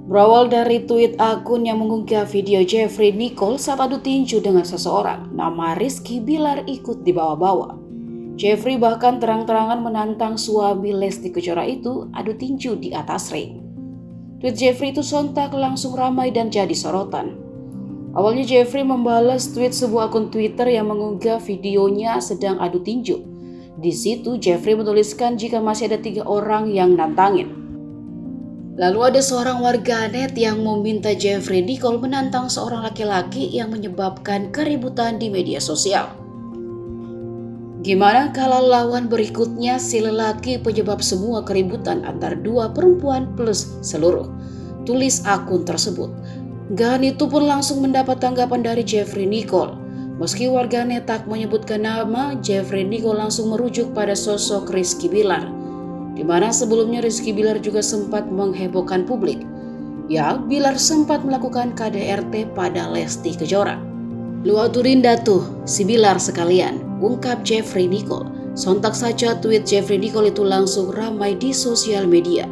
Berawal dari tweet akun yang mengunggah video Jeffrey Nicole saat adu tinju dengan seseorang, nama Rizky Bilar ikut dibawa-bawa. Jeffrey bahkan terang-terangan menantang suami Lesti Kejora itu adu tinju di atas ring. Tweet Jeffrey itu sontak langsung ramai dan jadi sorotan. Awalnya Jeffrey membalas tweet sebuah akun Twitter yang mengunggah videonya sedang adu tinju. Di situ Jeffrey menuliskan jika masih ada 3 orang yang nantangin. Lalu ada seorang warganet yang meminta Jeffrey Nicole menantang seorang laki-laki yang menyebabkan keributan di media sosial. Gimana kalau lawan berikutnya si lelaki penyebab semua keributan antar 2 perempuan plus seluruh? Tulis akun tersebut. Unggahan itu pun langsung mendapat tanggapan dari Jeffrey Nicole. Meski warganet tak menyebutkan nama, Jeffrey Nicole langsung merujuk pada sosok Rizky Bilar, di mana sebelumnya Rizky Bilar juga sempat menghebohkan publik. Ya, Bilar sempat melakukan KDRT pada Lesti Kejora. Lu aturin dah tuh si Bilar sekalian, ungkap Jeffrey Nicole. Sontak saja tweet Jeffrey Nicole itu langsung ramai di sosial media.